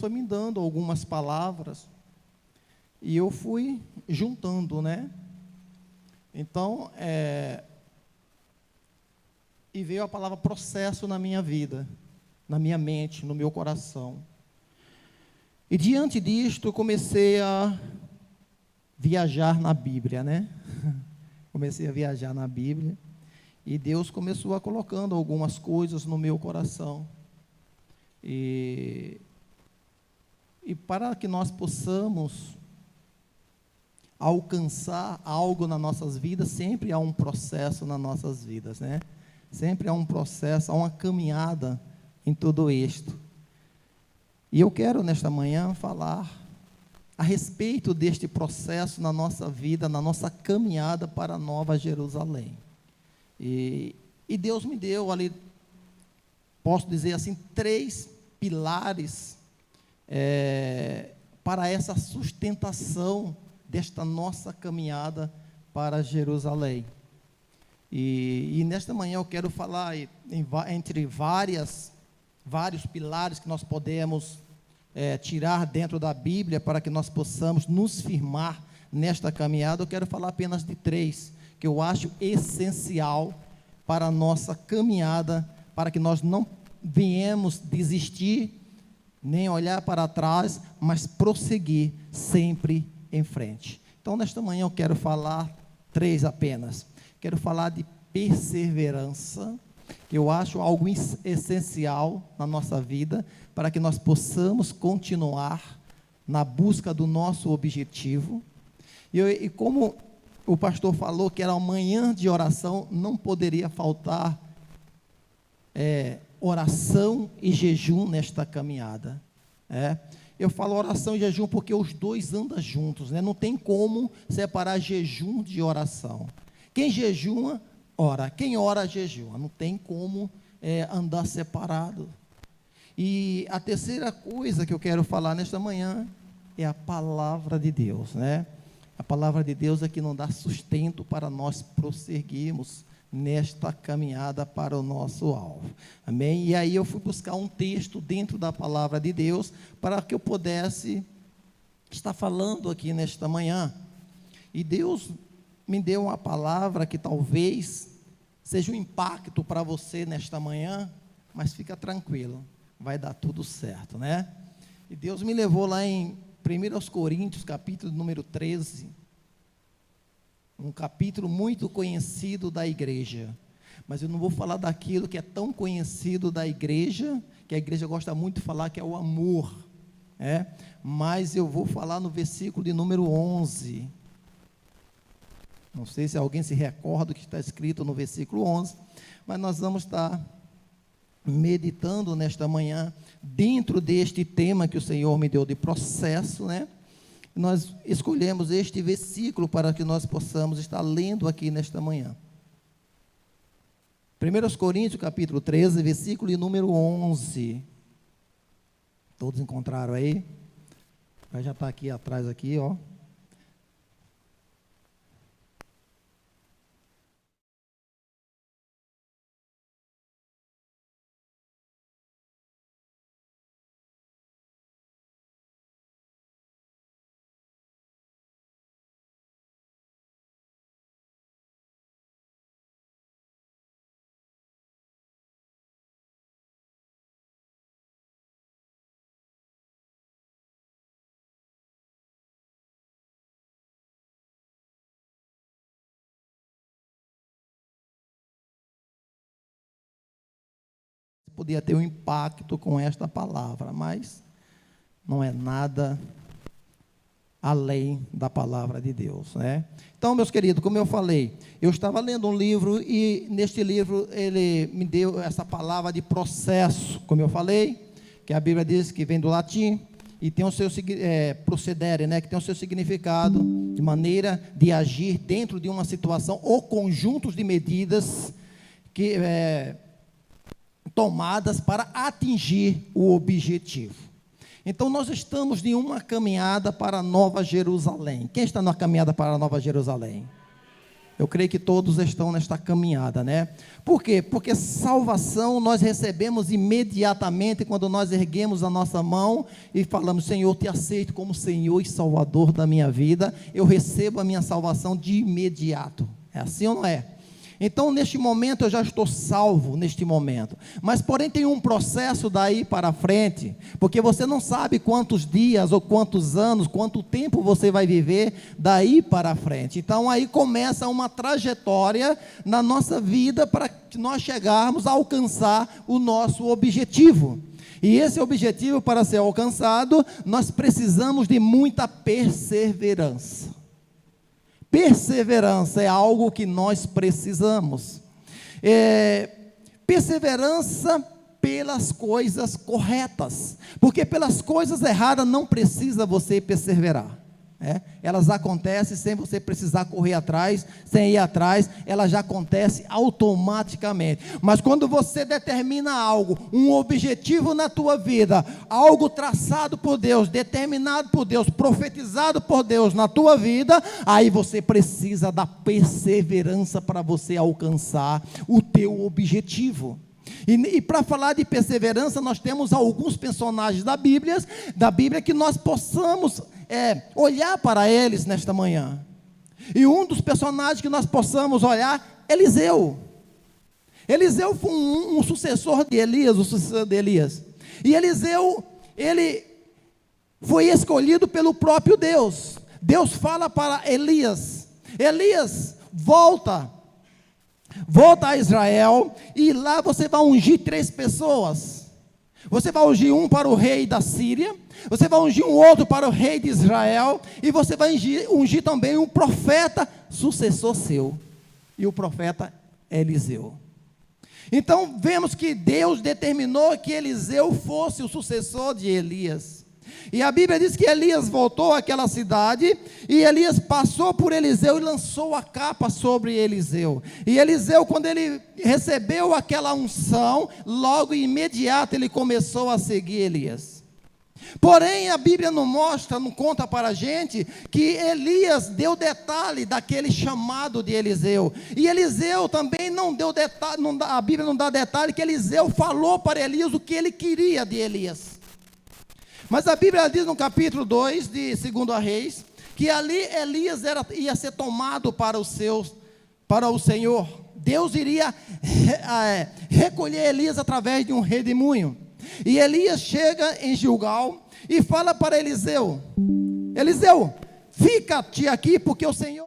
foi me dando algumas palavras e eu fui juntando, né? Então, e veio a palavra processo na minha vida, na minha mente, no meu coração. E diante disto, eu comecei a viajar na Bíblia, né? Comecei a viajar na Bíblia e Deus começou a colocando algumas coisas no meu coração. E para que nós possamos alcançar algo nas nossas vidas, sempre há um processo nas nossas vidas, né? Sempre há um processo, há uma caminhada em tudo isto. E eu quero nesta manhã falar a respeito deste processo na nossa vida, na nossa caminhada para a Nova Jerusalém. E Deus me deu ali, posso dizer assim, 3 pilares para essa sustentação desta nossa caminhada para Jerusalém. E nesta manhã eu quero falar entre vários pilares que nós podemos tirar dentro da Bíblia para que nós possamos nos firmar nesta caminhada. Eu quero falar apenas de 3, que eu acho essencial para a nossa caminhada, para que nós não venhamos desistir, nem olhar para trás, mas prosseguir sempre em frente. Então, nesta manhã eu quero falar 3 apenas. Quero falar de perseverança, que eu acho algo essencial na nossa vida, para que nós possamos continuar na busca do nosso objetivo. E como o pastor falou que era uma manhã de oração, não poderia faltar oração e jejum nesta caminhada. Eu falo oração e jejum porque os dois andam juntos, né? Não tem como separar jejum de oração. Quem jejuma, ora. Quem ora, jejua. Não tem como andar separado. E a terceira coisa que eu quero falar nesta manhã é a palavra de Deus, né? A palavra de Deus é que nos dá sustento para nós prosseguirmos nesta caminhada para o nosso alvo. Amém? E aí eu fui buscar um texto dentro da palavra de Deus para que eu pudesse estar falando aqui nesta manhã. E Deus me deu uma palavra que talvez seja um impacto para você nesta manhã, mas fica tranquilo, vai dar tudo certo, né? E Deus me levou lá em 1 Coríntios, capítulo número 13, um capítulo muito conhecido da igreja, mas eu não vou falar daquilo que é tão conhecido da igreja, que a igreja gosta muito de falar, que é o amor, mas eu vou falar no versículo de número 11, não sei se alguém se recorda do que está escrito no versículo 11, mas nós vamos estar meditando nesta manhã, dentro deste tema que o Senhor me deu de processo, né? Nós escolhemos este versículo para que nós possamos estar lendo aqui nesta manhã. 1 Coríntios, capítulo 13, versículo número 11. Todos encontraram aí? Vai já estar aqui atrás, aqui, ó. Podia ter um impacto com esta palavra, mas não é nada além da palavra de Deus, né? Então, meus queridos, como eu falei, eu estava lendo um livro e neste livro ele me deu essa palavra de processo, como eu falei, que a Bíblia diz que vem do latim e tem o seu procedere, né? Que tem o seu significado de maneira de agir dentro de uma situação ou conjuntos de medidas que tomadas para atingir o objetivo. Então, nós estamos em uma caminhada para a Nova Jerusalém. Quem está na caminhada para a Nova Jerusalém? Eu creio que todos estão nesta caminhada, né? Por quê? Porque salvação nós recebemos imediatamente quando nós erguemos a nossa mão e falamos: Senhor, te aceito como Senhor e Salvador da minha vida. Eu recebo a minha salvação de imediato. É assim ou não é? Então, neste momento, eu já estou salvo, neste momento. Mas, porém, tem um processo daí para frente, porque você não sabe quantos dias, ou quantos anos, quanto tempo você vai viver daí para frente. Então, aí começa uma trajetória na nossa vida para que nós chegarmos a alcançar o nosso objetivo. E esse objetivo, para ser alcançado, nós precisamos de muita perseverança. Perseverança é algo que nós precisamos. Perseverança pelas coisas corretas, porque pelas coisas erradas não precisa você perseverar. Elas acontecem sem você precisar correr atrás, sem ir atrás, ela já acontece automaticamente. Mas quando você determina algo, um objetivo na tua vida, algo traçado por Deus, determinado por Deus, profetizado por Deus na tua vida, aí você precisa da perseverança para você alcançar o teu objetivo. E para falar de perseverança, nós temos alguns personagens da Bíblia que nós possamos olhar para eles nesta manhã. E um dos personagens que nós possamos olhar, Eliseu. Eliseu foi um sucessor de Elias, E Eliseu, ele foi escolhido pelo próprio Deus. Deus fala para Elias: Elias, volta a Israel, e lá você vai ungir 3 pessoas. Você vai ungir um para o rei da Síria, você vai ungir um outro para o rei de Israel, e você vai ungir também um profeta sucessor seu, e o profeta Eliseu. Então vemos que Deus determinou que Eliseu fosse o sucessor de Elias. E a Bíblia diz que Elias voltou àquela cidade, e Elias passou por Eliseu e lançou a capa sobre Eliseu. E Eliseu, quando ele recebeu aquela unção, logo imediato ele começou a seguir Elias. Porém, a Bíblia não conta para a gente que Elias deu detalhe daquele chamado de Eliseu. E Eliseu também não deu detalhe, a Bíblia não dá detalhe que Eliseu falou para Elias o que ele queria de Elias. Mas a Bíblia diz no capítulo 2 de 2 Reis, que ali Elias ia ser tomado para o Senhor. Deus iria recolher Elias através de um redemoinho. E Elias chega em Gilgal e fala para Eliseu: Eliseu, fica-te aqui, porque o Senhor...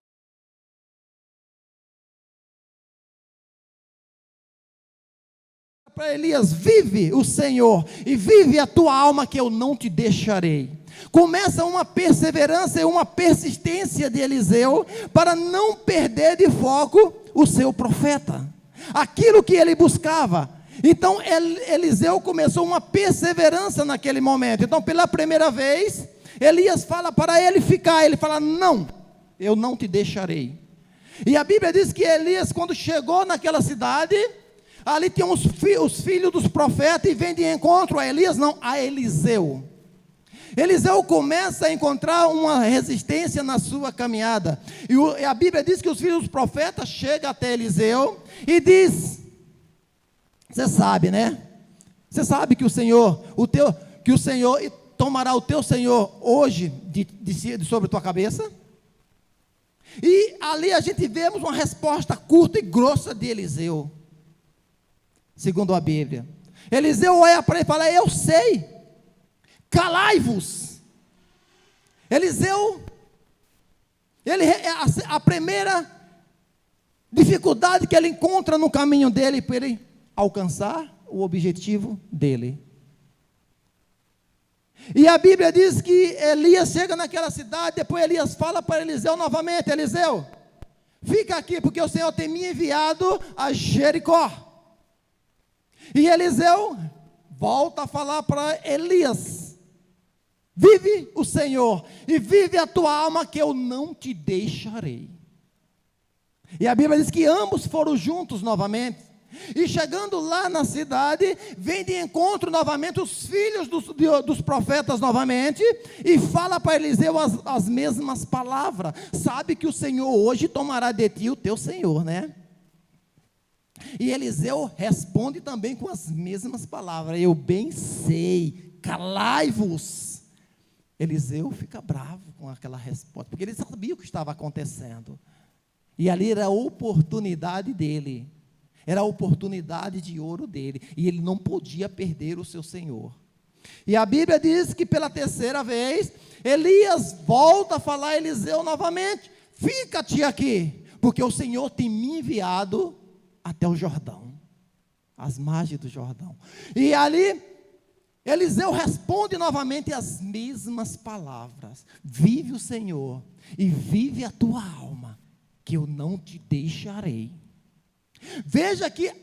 Para Elias: vive o Senhor, e vive a tua alma, que eu não te deixarei. Começa uma perseverança e uma persistência de Eliseu, para não perder de foco o seu profeta, aquilo que ele buscava. Então Eliseu começou uma perseverança naquele momento. Então, pela primeira vez, Elias fala para ele ficar, ele fala: não, eu não te deixarei. E a Bíblia diz que Elias, quando chegou naquela cidade, ali tinham os filhos dos profetas, e vem de encontro a Elias, não, a Eliseu. Eliseu começa a encontrar uma resistência na sua caminhada, e a Bíblia diz que os filhos dos profetas chegam até Eliseu, e diz: você sabe, né? Você sabe que o Senhor tomará o teu Senhor hoje sobre a tua cabeça? E ali a gente vemos uma resposta curta e grossa de Eliseu. Segundo a Bíblia, Eliseu olha para ele e fala: eu sei, calai-vos. Eliseu, a primeira dificuldade que ele encontra no caminho dele, para ele alcançar o objetivo dele. E a Bíblia diz que Elias chega naquela cidade, depois Elias fala para Eliseu novamente: Eliseu, fica aqui, porque o Senhor tem me enviado a Jericó. E Eliseu volta a falar para Elias: vive o Senhor, e vive a tua alma, que eu não te deixarei. E a Bíblia diz que ambos foram juntos novamente. E chegando lá na cidade, vem de encontro novamente os filhos dos profetas novamente, e fala para Eliseu as mesmas palavras. Sabe que o Senhor hoje tomará de ti o teu Senhor, né? E Eliseu responde também com as mesmas palavras: eu bem sei, calai-vos. Eliseu fica bravo com aquela resposta, porque ele sabia o que estava acontecendo. E ali era a oportunidade dele, era a oportunidade de ouro dele, e ele não podia perder o seu Senhor. E a Bíblia diz que pela terceira vez, Elias volta a falar a Eliseu novamente: fica-te aqui, porque o Senhor tem me enviado até o Jordão, às margens do Jordão. E ali, Eliseu responde novamente as mesmas palavras: vive o Senhor, e vive a tua alma, que eu não te deixarei. Veja que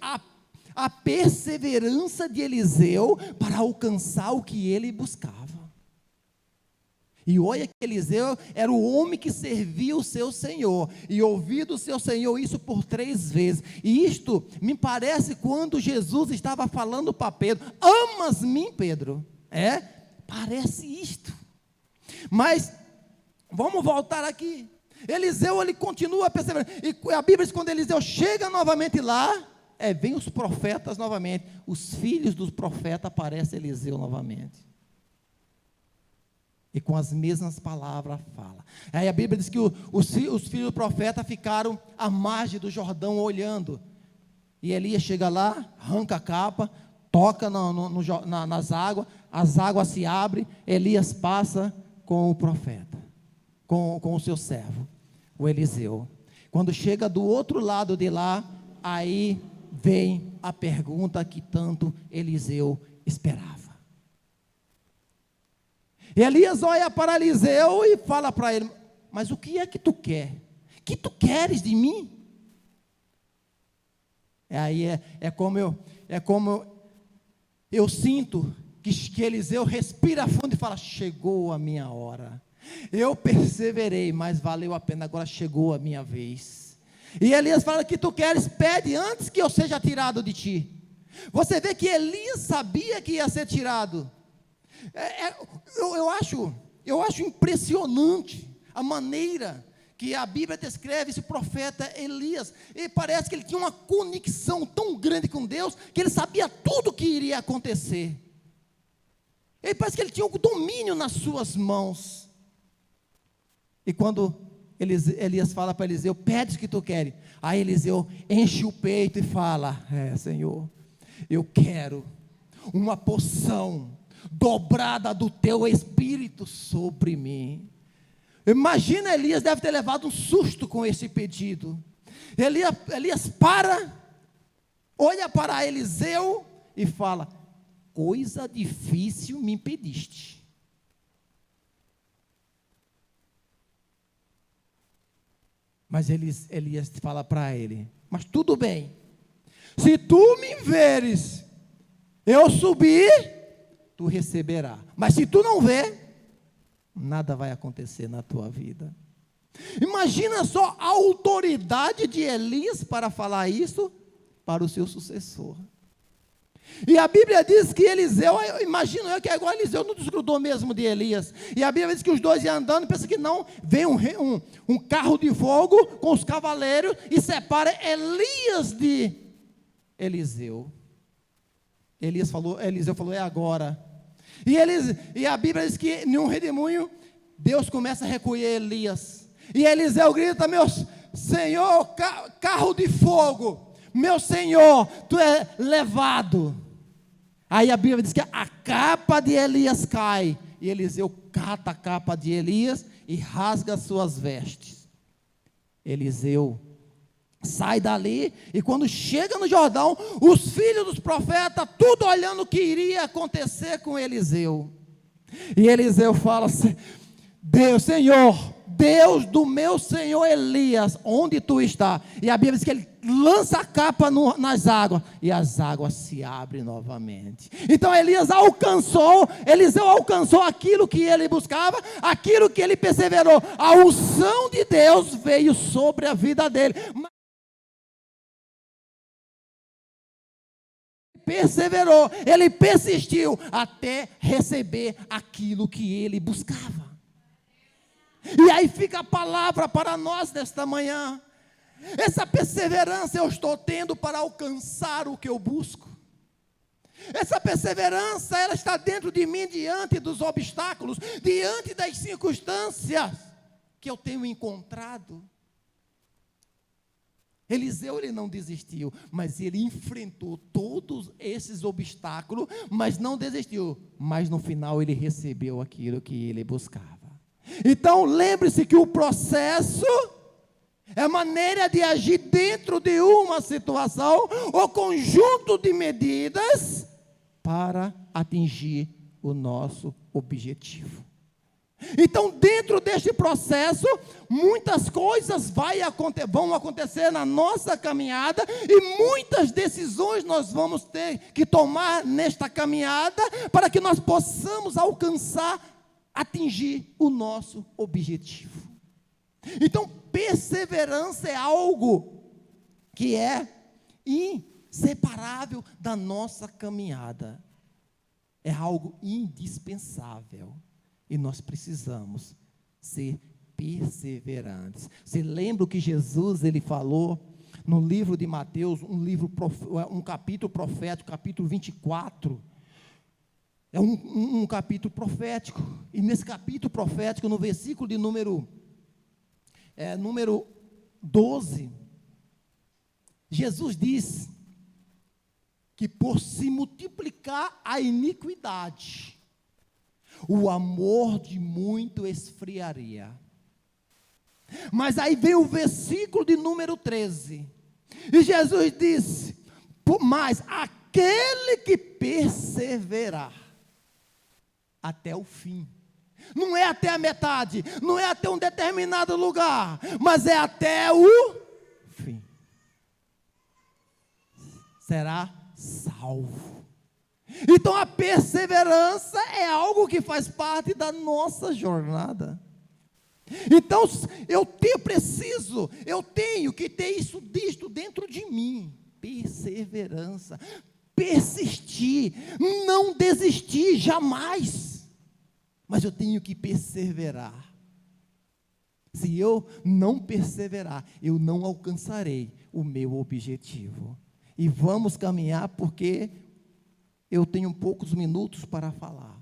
a perseverança de Eliseu para alcançar o que ele buscava. E olha que Eliseu era o homem que servia o seu Senhor, e ouviu do seu Senhor isso por 3 vezes. E isto me parece quando Jesus estava falando para Pedro: amas-me, Pedro? Parece isto. Mas vamos voltar aqui. Eliseu, ele continua perseverando, e a Bíblia diz que quando Eliseu chega novamente lá, vem os profetas novamente, os filhos dos profetas aparecem Eliseu novamente, e com as mesmas palavras fala. Aí a Bíblia diz que os filhos do profeta ficaram à margem do Jordão olhando, e Elias chega lá, arranca a capa, toca nas águas, as águas se abrem, Elias passa com o profeta, com o seu servo, o Eliseu. Quando chega do outro lado de lá, aí vem a pergunta que tanto Eliseu esperava. Elias olha para Eliseu e fala para ele: mas o que é que tu quer? O que tu queres de mim? Aí é como eu sinto que Eliseu respira fundo e fala: chegou a minha hora. Eu perseverei, mas valeu a pena, agora chegou a minha vez. E Elias fala: que tu queres, pede antes que eu seja tirado de ti. Você vê que Elias sabia que ia ser tirado. Eu acho impressionante a maneira que a Bíblia descreve esse profeta Elias. E parece que ele tinha uma conexão tão grande com Deus, que ele sabia tudo o que iria acontecer. Ele parece que ele tinha o domínio nas suas mãos. E quando Elias fala para Eliseu: pede o que tu queres. Aí Eliseu enche o peito e fala: Senhor, eu quero uma porção dobrada do teu Espírito sobre mim. Imagina, Elias deve ter levado um susto com esse pedido. Elias olha para Eliseu e fala: coisa difícil me pediste. Mas Elias fala para ele: mas tudo bem, se tu me veres eu subir, tu receberá, mas se tu não ver, nada vai acontecer na tua vida. Imagina só a autoridade de Elias para falar isso para o seu sucessor. E a Bíblia diz que Eliseu, imagino eu que agora Eliseu não desgrudou mesmo de Elias. E a Bíblia diz que os dois iam andando, pensa que não, vem um carro de fogo com os cavaleiros e separa Elias de Eliseu. Eliseu falou: é agora. E a Bíblia diz que em um redemoinho, Deus começa a recolher Elias. E Eliseu grita: meu Senhor, carro de fogo, meu Senhor, tu é levado. Aí a Bíblia diz que a capa de Elias cai, e Eliseu cata a capa de Elias e rasga as suas vestes. Eliseu sai dali, e quando chega no Jordão, os filhos dos profetas, tudo olhando o que iria acontecer com Eliseu. E Eliseu fala: Deus, Senhor, Deus do meu senhor Elias, onde tu está? E a Bíblia diz que ele lança a capa nas águas, e as águas se abrem novamente. Então Eliseu alcançou aquilo que ele buscava, aquilo que ele perseverou. A unção de Deus veio sobre a vida dele. perseverou, ele persistiu até receber aquilo que ele buscava. E aí fica a palavra para nós nesta manhã. Essa perseverança eu estou tendo para alcançar o que eu busco. Essa perseverança, ela está dentro de mim diante dos obstáculos, diante das circunstâncias que eu tenho encontrado. Eliseu, ele não desistiu, mas ele enfrentou todos esses obstáculos, mas não desistiu. Mas no final ele recebeu aquilo que ele buscava. Então lembre-se que o processo é maneira de agir dentro de uma situação ou conjunto de medidas para atingir o nosso objetivo. Então, dentro deste processo, muitas coisas vão acontecer na nossa caminhada e muitas decisões nós vamos ter que tomar nesta caminhada para que nós possamos atingir o nosso objetivo. Então, perseverança é algo que é inseparável da nossa caminhada. É algo indispensável. E nós precisamos ser perseverantes. Você lembra o que Jesus ele falou no livro de Mateus, um capítulo profético, capítulo 24. É um capítulo profético. E nesse capítulo profético, no versículo de número 12, Jesus diz que por se multiplicar a iniquidade, o amor de muito esfriaria. Mas aí vem o versículo de número 13. E Jesus disse: mas aquele que perseverar até o fim, não é até a metade, não é até um determinado lugar, mas é até o fim, será salvo. Então a perseverança é algo que faz parte da nossa jornada. Então eu tenho que ter isso dentro de mim. Perseverança, persistir, não desistir jamais. Mas eu tenho que perseverar. Se eu não perseverar, eu não alcançarei o meu objetivo. E vamos caminhar porque eu tenho poucos minutos para falar.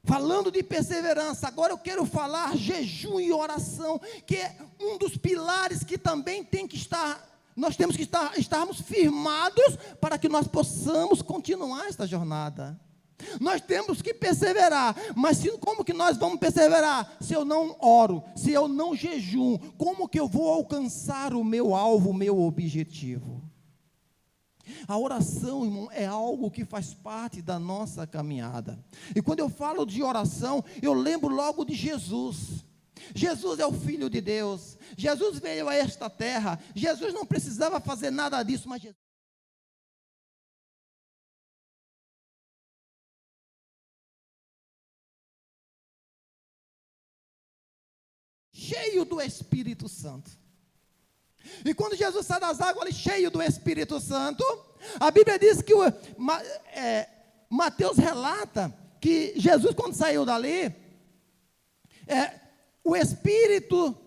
Falando de perseverança, agora eu quero falar jejum e oração, que é um dos pilares que também tem que estar, nós temos que estarmos firmados para que nós possamos continuar esta jornada. Nós temos que perseverar, mas como que nós vamos perseverar? Se eu não oro, se eu não jejum, como que eu vou alcançar o meu alvo, o meu objetivo? A oração, irmão, é algo que faz parte da nossa caminhada. E quando eu falo de oração, eu lembro logo de Jesus. Jesus é o Filho de Deus. Jesus veio a esta terra. Jesus não precisava fazer nada disso, mas Jesus, cheio do Espírito Santo. E quando Jesus sai das águas, ele cheio do Espírito Santo, a Bíblia diz que Mateus relata que Jesus, quando saiu dali, o Espírito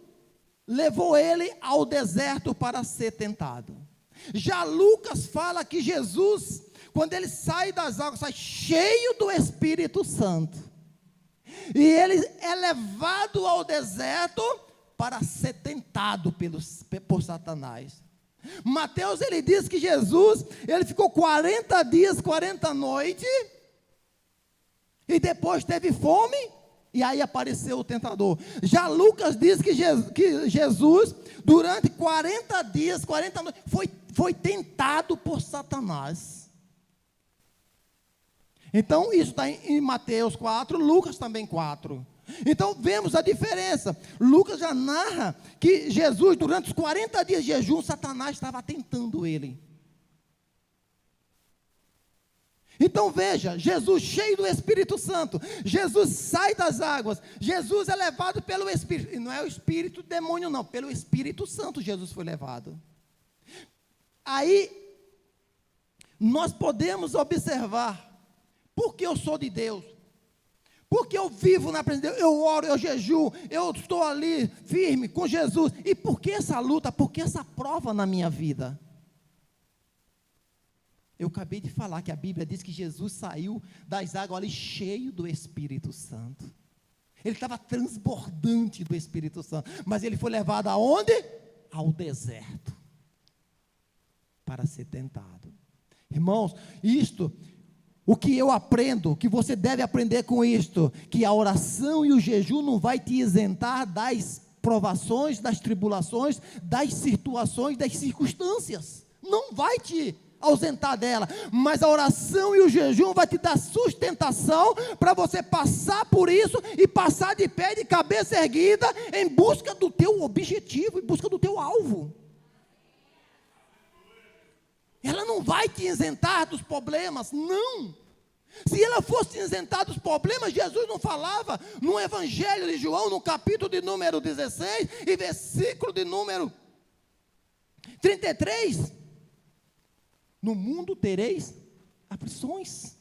levou ele ao deserto para ser tentado. Já Lucas fala que Jesus, quando ele sai das águas, sai cheio do Espírito Santo. E ele é levado ao deserto para ser tentado por Satanás. Mateus, ele diz que Jesus, ele ficou 40 dias, 40 noites, e depois teve fome, e aí apareceu o tentador. Já Lucas diz que Jesus, durante 40 dias, 40 noites, foi tentado por Satanás. Então, isso está em Mateus 4, Lucas também 4. Então vemos a diferença. Lucas já narra que Jesus, durante os 40 dias de jejum, Satanás estava tentando ele. Então veja, Jesus cheio do Espírito Santo, Jesus sai das águas, Jesus é levado pelo Espírito, e não é o Espírito demônio não, pelo Espírito Santo Jesus foi levado. Aí, nós podemos observar, porque eu sou de Deus, porque eu vivo na presença de Deus, eu oro, eu jejuo, eu estou ali firme com Jesus. E por que essa luta? Por que essa prova na minha vida? Eu acabei de falar que a Bíblia diz que Jesus saiu das águas ali cheio do Espírito Santo. Ele estava transbordante do Espírito Santo, mas ele foi levado aonde? Ao deserto, para ser tentado. Irmãos, o que eu aprendo, o que você deve aprender com isto, que a oração e o jejum não vai te isentar das provações, das tribulações, das situações, das circunstâncias, não vai te ausentar dela, mas a oração e o jejum vai te dar sustentação para você passar por isso e passar de pé, de cabeça erguida, em busca do teu objetivo, em busca do teu alvo. Ela não vai te isentar dos problemas, não. Se ela fosse isentar dos problemas, Jesus não falava no Evangelho de João, no capítulo de número 16 e versículo de número 33, no mundo tereis aflições,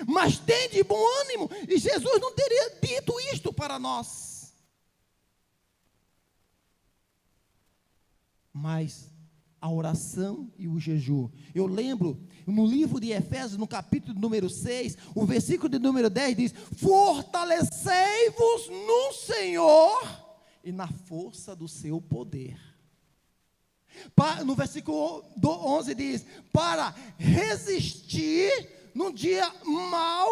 mas tende bom ânimo, e Jesus não teria dito isto para nós. Mas a oração e o jejum. Eu lembro, no livro de Efésios, no capítulo número 6, o versículo de número 10 diz: fortalecei-vos no Senhor e na força do seu poder. No versículo 11 diz: para resistir no dia mau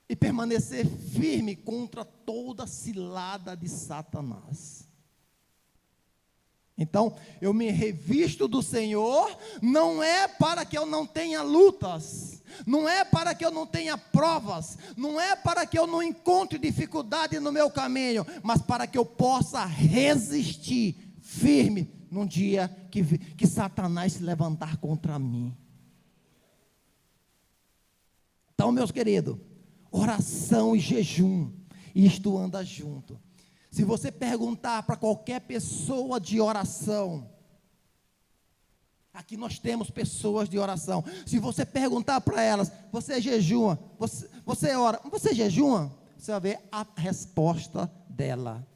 e permanecer firme contra toda cilada de Satanás. Então, eu me revisto do Senhor, não é para que eu não tenha lutas, não é para que eu não tenha provas, não é para que eu não encontre dificuldade no meu caminho, mas para que eu possa resistir firme num dia que Satanás se levantar contra mim. Então, meus queridos, oração e jejum, isto anda junto. Se você perguntar para qualquer pessoa de oração, aqui nós temos pessoas de oração, se você perguntar para elas: você jejua, você ora, você jejua? Você vai ver a resposta dela,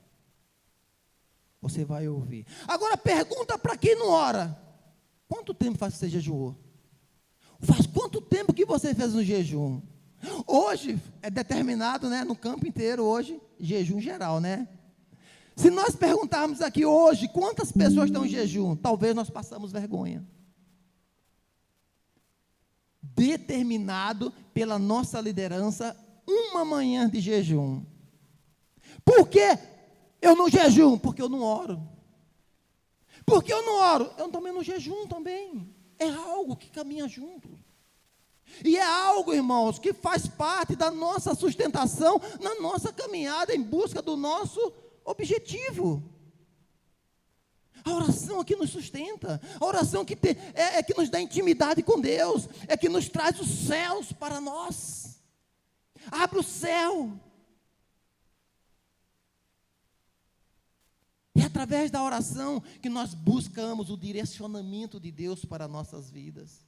você vai ouvir. Agora pergunta para quem não ora: quanto tempo faz que você jejuou? Faz quanto tempo que você fez um jejum? Hoje é determinado, né, no campo inteiro hoje, jejum geral, né? Se nós perguntarmos aqui hoje quantas pessoas estão em jejum, talvez nós passamos vergonha. Determinado pela nossa liderança, uma manhã de jejum. Por que eu não jejum? Porque eu não oro. Porque eu não oro? Eu também não jejum também. É algo que caminha junto. E é algo, irmãos, que faz parte da nossa sustentação, na nossa caminhada em busca do nosso objetivo. A oração é que nos sustenta, a oração que é que nos dá intimidade com Deus, é que nos traz os céus para nós, abre o céu. É através da oração que nós buscamos o direcionamento de Deus para nossas vidas.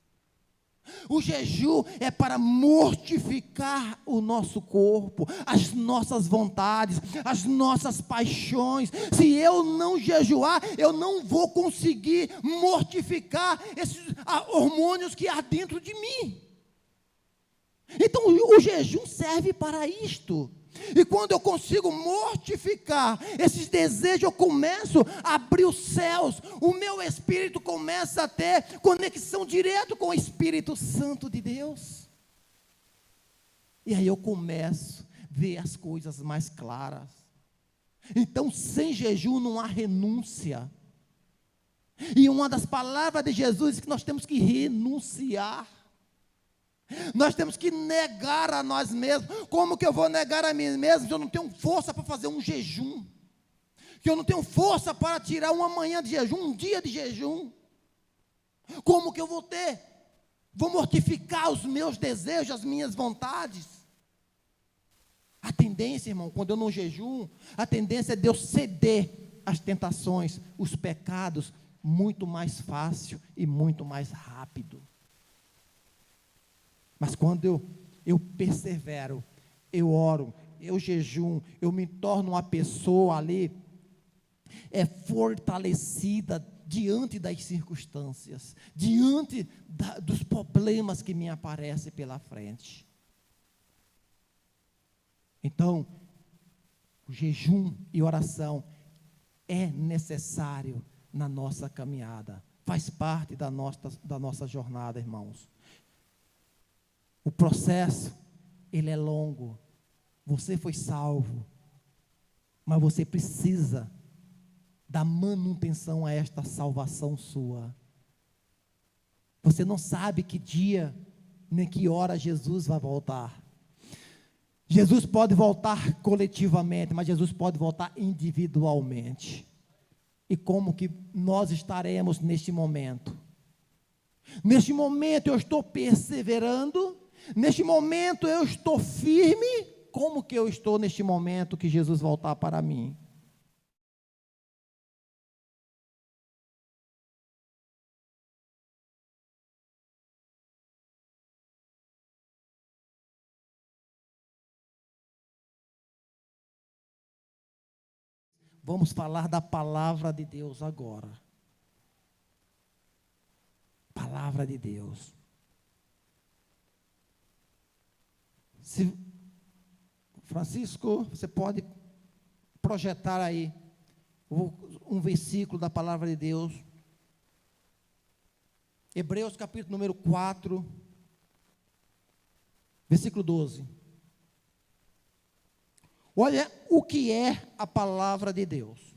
O jejum é para mortificar o nosso corpo, as nossas vontades, as nossas paixões. Se eu não jejuar, eu não vou conseguir mortificar esses hormônios que há dentro de mim. Então o jejum serve para isto. E quando eu consigo mortificar esses desejos, eu começo a abrir os céus, o meu espírito começa a ter conexão direta com o Espírito Santo de Deus. E aí eu começo a ver as coisas mais claras. Então, sem jejum não há renúncia. E uma das palavras de Jesus é que nós temos que renunciar. Nós temos que negar a nós mesmos. Como que eu vou negar a mim mesmo se eu não tenho força para fazer um jejum? Que eu não tenho força para tirar uma manhã de jejum, um dia de jejum? Como que eu vou ter? Vou mortificar os meus desejos, as minhas vontades? A tendência, irmão, quando eu não jejum, a tendência é de eu ceder às tentações, os pecados, muito mais fácil e muito mais rápido. Mas quando eu persevero, eu oro, eu jejum, eu me torno uma pessoa ali, fortalecida diante das circunstâncias, diante dos problemas que me aparecem pela frente. Então, o jejum e oração é necessário na nossa caminhada, faz parte da nossa jornada, irmãos. O processo, ele é longo. Você foi salvo, mas você precisa dar manutenção a esta salvação sua. Você não sabe que dia, nem que hora Jesus vai voltar. Jesus pode voltar coletivamente, mas Jesus pode voltar individualmente. E como que nós estaremos neste momento? Neste momento eu estou perseverando, neste momento eu estou firme. Como que eu estou neste momento que Jesus voltar para mim? Vamos falar da palavra de Deus agora. Palavra de Deus. Francisco, você pode projetar aí um versículo da palavra de Deus. Hebreus capítulo número 4, versículo 12. Olha o que é a palavra de Deus.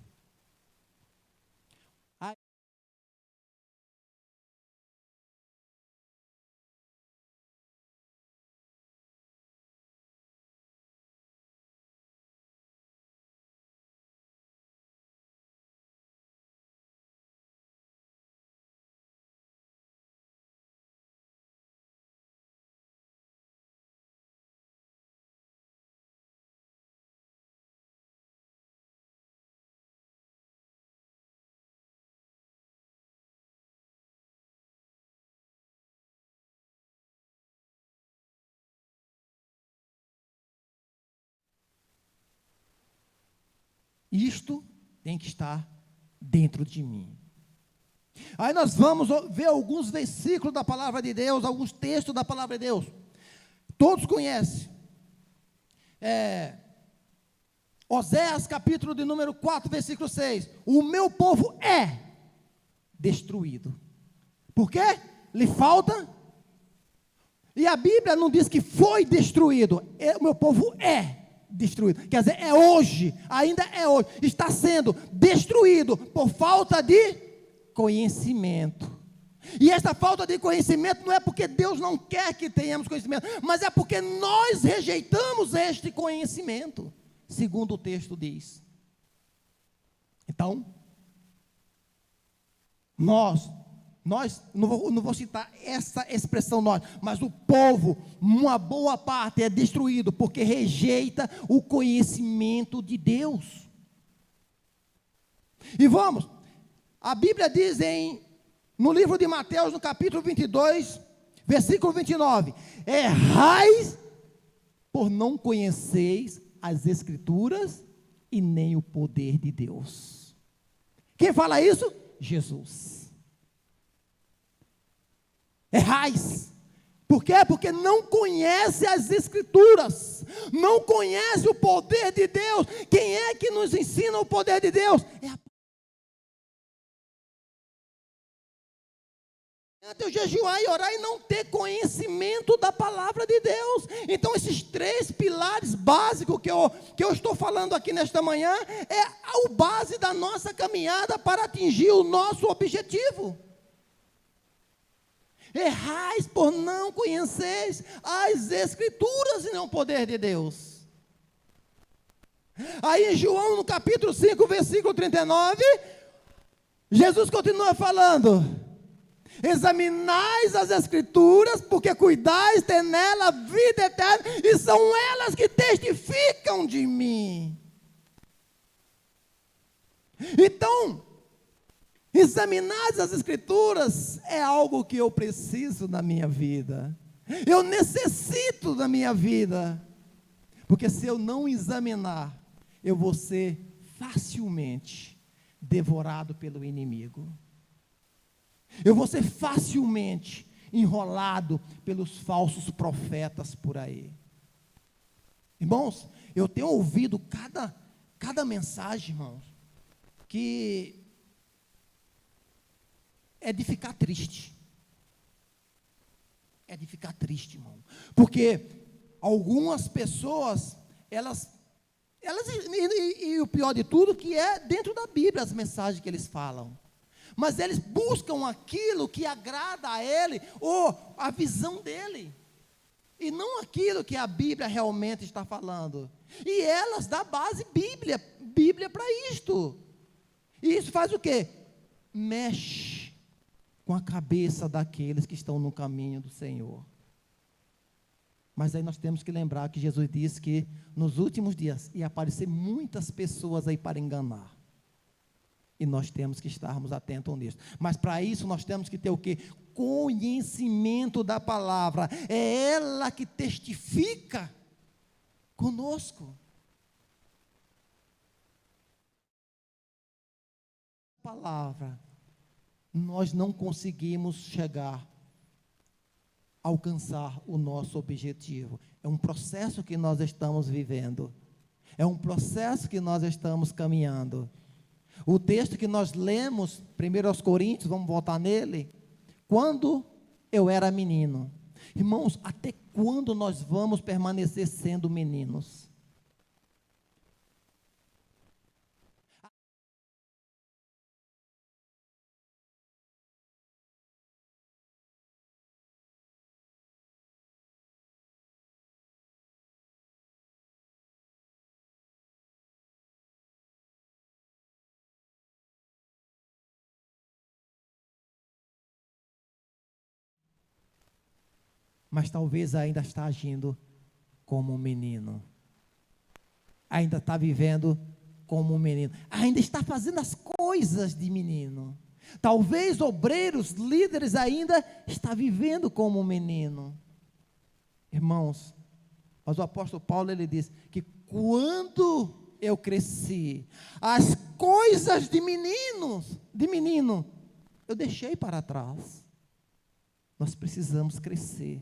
Isto tem que estar dentro de mim. Aí nós vamos ver alguns versículos da palavra de Deus, alguns textos da palavra de Deus. Todos conhecem. Oséias capítulo de número 4, versículo 6. O meu povo é destruído. Por quê? Lhe falta. E a Bíblia não diz que foi destruído. O meu povo é destruído. Quer dizer, é hoje, ainda é hoje. Está sendo destruído por falta de conhecimento. E essa falta de conhecimento não é porque Deus não quer que tenhamos conhecimento, mas é porque nós rejeitamos este conhecimento, segundo o texto diz. Então, nós, não vou citar essa expressão nós, mas o povo, uma boa parte é destruído porque rejeita o conhecimento de Deus. E vamos, a Bíblia diz no livro de Mateus, no capítulo 22, versículo 29, errais por não conheceis as Escrituras e nem o poder de Deus. Quem fala isso? Jesus. Errais. Por quê? Porque não conhece as Escrituras, não conhece o poder de Deus. Quem é que nos ensina o poder de Deus? Eu jejuar e orar e não ter conhecimento da palavra de Deus. Então esses três pilares básicos que eu estou falando aqui nesta manhã é a base da nossa caminhada para atingir o nosso objetivo. Errais por não conheceis as Escrituras e não o poder de Deus. Aí em João no capítulo 5, versículo 39, Jesus continua falando: examinais as Escrituras, porque cuidais ter nela a vida eterna, e são elas que testificam de mim. Então, examinar as Escrituras é algo que eu preciso na minha vida. Eu necessito da minha vida. Porque se eu não examinar, eu vou ser facilmente devorado pelo inimigo. Eu vou ser facilmente enrolado pelos falsos profetas por aí. Irmãos, eu tenho ouvido cada mensagem, irmãos, que é de ficar triste. É de ficar triste, irmão. Porque algumas pessoas, e o pior de tudo, que é dentro da Bíblia as mensagens que eles falam. Mas eles buscam aquilo que agrada a ele, ou a visão dele. E não aquilo que a Bíblia realmente está falando. E elas dão base Bíblia para isto. E isso faz o quê? Mexe com a cabeça daqueles que estão no caminho do Senhor. Mas aí nós temos que lembrar que Jesus disse que nos últimos dias ia aparecer muitas pessoas aí para enganar. E nós temos que estarmos atentos nisso. Mas para isso nós temos que ter o quê? Conhecimento da palavra. É ela que testifica conosco. A palavra, nós não conseguimos chegar, alcançar o nosso objetivo. É um processo que nós estamos vivendo. É um processo que nós estamos caminhando. O texto que nós lemos, 1 Coríntios, vamos voltar nele. Quando eu era menino. Irmãos, até quando nós vamos permanecer sendo meninos? Mas talvez ainda está agindo como um menino. Ainda está vivendo como um menino. Ainda está fazendo as coisas de menino. Talvez obreiros, líderes ainda está vivendo como um menino. Irmãos, mas o apóstolo Paulo, ele diz que quando eu cresci, as coisas de menino, eu deixei para trás. Nós precisamos crescer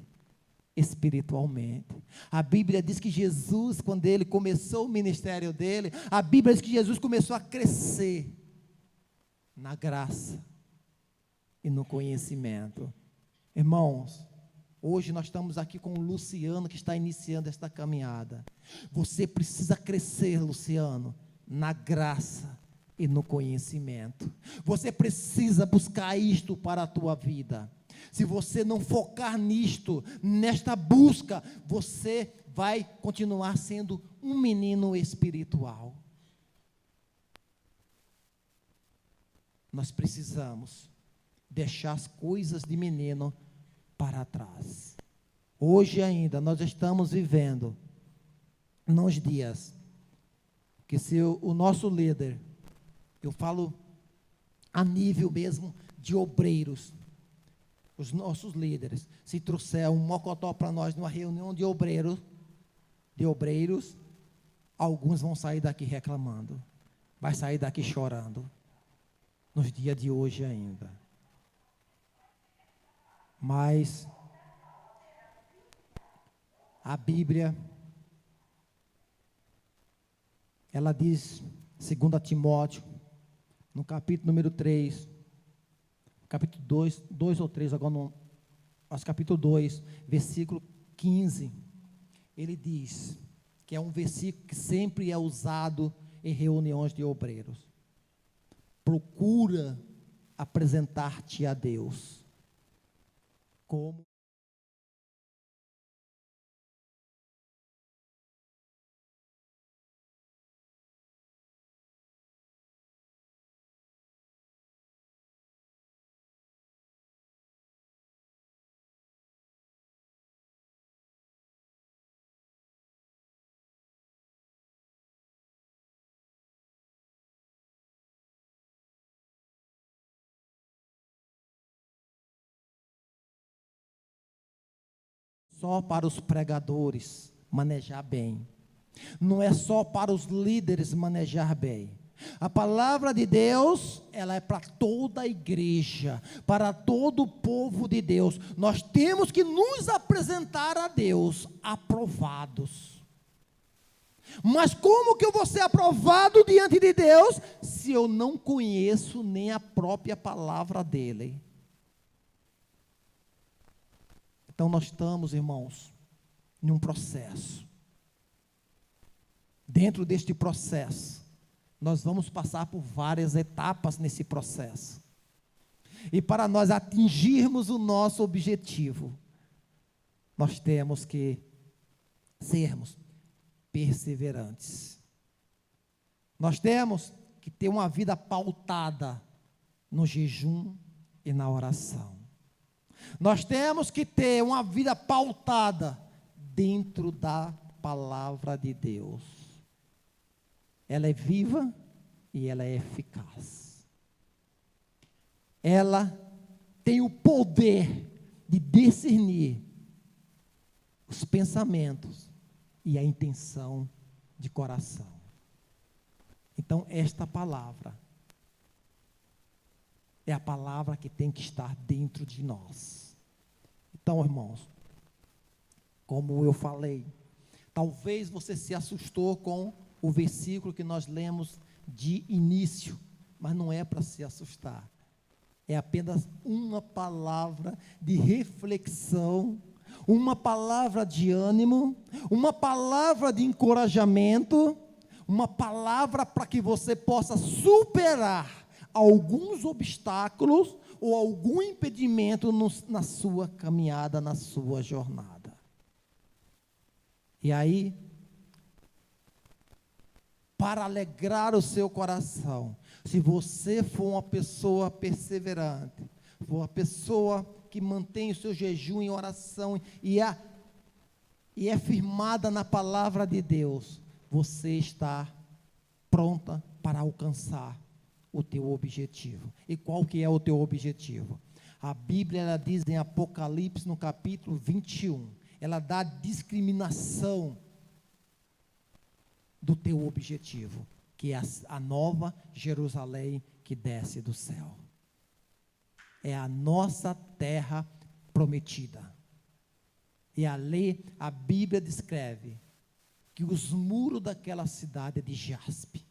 espiritualmente. A Bíblia diz que Jesus, quando ele começou o ministério dele, a Bíblia diz que Jesus começou a crescer na graça e no conhecimento. Irmãos, hoje nós estamos aqui com o Luciano, que está iniciando esta caminhada. Você precisa crescer, Luciano, na graça e no conhecimento. Você precisa buscar isto para a tua vida. Se você não focar nisto, nesta busca, você vai continuar sendo um menino espiritual. Nós precisamos deixar as coisas de menino para trás. Hoje ainda nós estamos vivendo nos dias que se o nosso líder, eu falo a nível mesmo de obreiros, os nossos líderes, se trouxer um mocotó para nós numa reunião de obreiros, alguns vão sair daqui reclamando, vai sair daqui chorando, nos dias de hoje ainda. Mas a Bíblia, ela diz, 2 Timóteo, no capítulo número 3, capítulo 2 ou 3, agora não, mas capítulo 2, versículo 15, ele diz, que é um versículo que sempre é usado em reuniões de obreiros. Procura apresentar-te a Deus como só para os pregadores manejar bem. Não é só para os líderes manejar bem. A palavra de Deus, ela é para toda a igreja, para todo o povo de Deus. Nós temos que nos apresentar a Deus aprovados. Mas como que eu vou ser aprovado diante de Deus se eu não conheço nem a própria palavra dele? Então nós estamos, irmãos, em um processo. Dentro deste processo, nós vamos passar por várias etapas nesse processo. E para nós atingirmos o nosso objetivo, nós temos que sermos perseverantes. Nós temos que ter uma vida pautada no jejum e na oração. Nós temos que ter uma vida pautada dentro da palavra de Deus. Ela é viva e ela é eficaz. Ela tem o poder de discernir os pensamentos e a intenção de coração. Então, esta palavra é a palavra que tem que estar dentro de nós. Então, irmãos, como eu falei, talvez você se assustou com o versículo que nós lemos de início, mas não é para se assustar. É apenas uma palavra de reflexão, uma palavra de ânimo, uma palavra de encorajamento, uma palavra para que você possa superar alguns obstáculos ou algum impedimento na sua caminhada, na sua jornada. E aí, para alegrar o seu coração, se você for uma pessoa perseverante, for uma pessoa que mantém o seu jejum em oração e é firmada na palavra de Deus, você está pronta para alcançar o teu objetivo. E qual que é o teu objetivo? A Bíblia, ela diz em Apocalipse, no capítulo 21, ela dá discriminação do teu objetivo, que é a nova Jerusalém que desce do céu. É a nossa terra prometida. E ali a Bíblia descreve que os muros daquela cidade é de jaspe.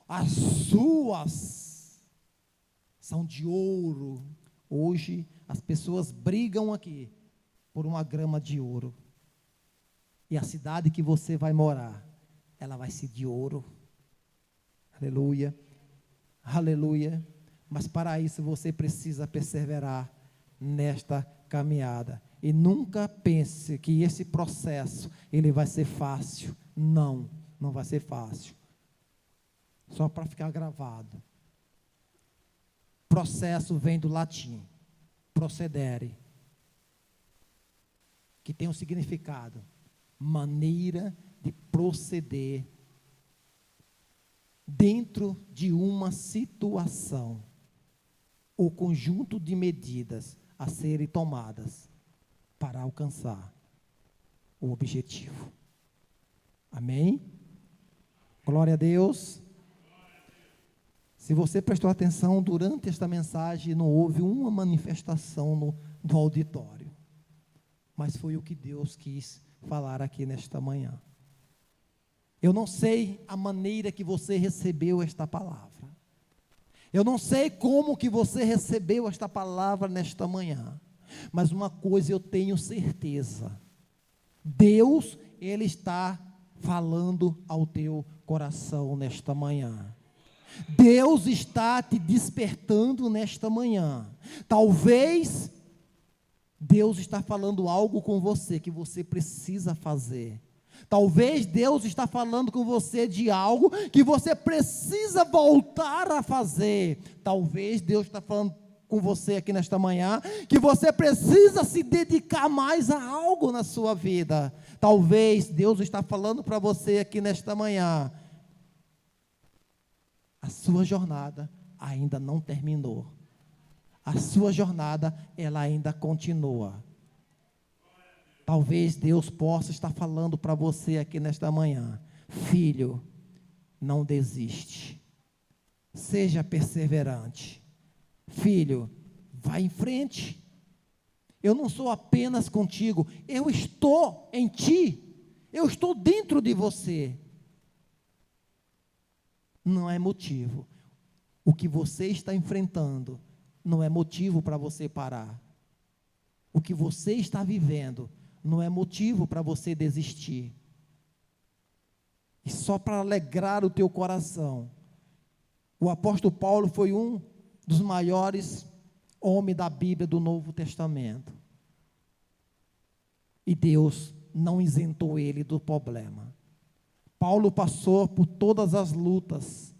As ruas são de ouro. Hoje as pessoas brigam aqui por uma grama de ouro. E a cidade que você vai morar, ela vai ser de ouro. Aleluia. Aleluia. Mas para isso você precisa perseverar nesta caminhada. E nunca pense que esse processo, ele vai ser fácil. Não, não vai ser fácil. Só para ficar gravado. Processo vem do latim, procedere, que tem um significado, maneira de proceder dentro de uma situação, ou conjunto de medidas a serem tomadas para alcançar o objetivo. Amém? Glória a Deus. Se você prestou atenção, durante esta mensagem não houve uma manifestação no auditório, mas foi o que Deus quis falar aqui nesta manhã. Eu não sei a maneira que você recebeu esta palavra. Eu não sei como que você recebeu esta palavra nesta manhã. Mas uma coisa eu tenho certeza. Deus, Ele está falando ao teu coração nesta manhã. Deus está te despertando nesta manhã. Talvez Deus está falando algo com você que você precisa fazer. Talvez Deus está falando com você de algo que você precisa voltar a fazer. Talvez Deus está falando com você aqui nesta manhã que você precisa se dedicar mais a algo na sua vida. Talvez Deus está falando para você aqui nesta manhã: a sua jornada ainda não terminou. A sua jornada, ela ainda continua. Talvez Deus possa estar falando para você aqui nesta manhã: filho, não desiste, seja perseverante, filho, vá em frente. Eu não sou apenas contigo, eu estou em ti, eu estou dentro de você. Não é motivo. O que você está enfrentando não é motivo para você parar. O que você está vivendo não é motivo para você desistir. E só para alegrar o teu coração, o apóstolo Paulo foi um dos maiores homens da Bíblia do Novo Testamento. E Deus não isentou ele do problema. Paulo passou por todas as lutas.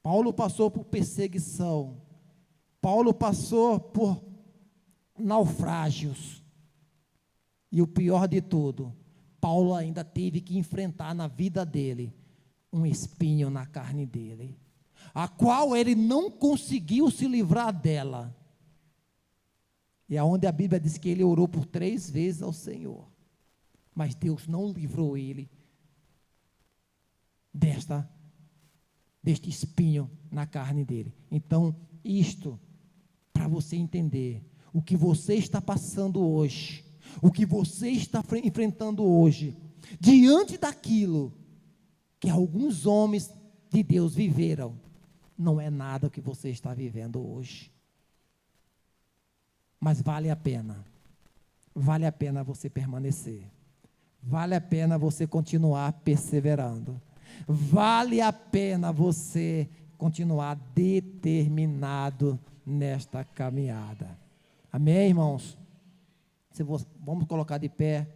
Paulo passou por perseguição. Paulo passou por naufrágios. E o pior de tudo, Paulo ainda teve que enfrentar na vida dele um espinho na carne dele, a qual ele não conseguiu se livrar dela. E é onde a Bíblia diz que ele orou por 3 vezes ao Senhor, mas Deus não livrou ele deste espinho na carne dele. Então, isto, para você entender, o que você está passando hoje, o que você está enfrentando hoje, diante daquilo que alguns homens de Deus viveram, não é nada o que você está vivendo hoje. Mas vale a pena você permanecer, vale a pena você continuar perseverando, vale a pena você continuar determinado nesta caminhada. Amém, irmãos? Vamos colocar de pé.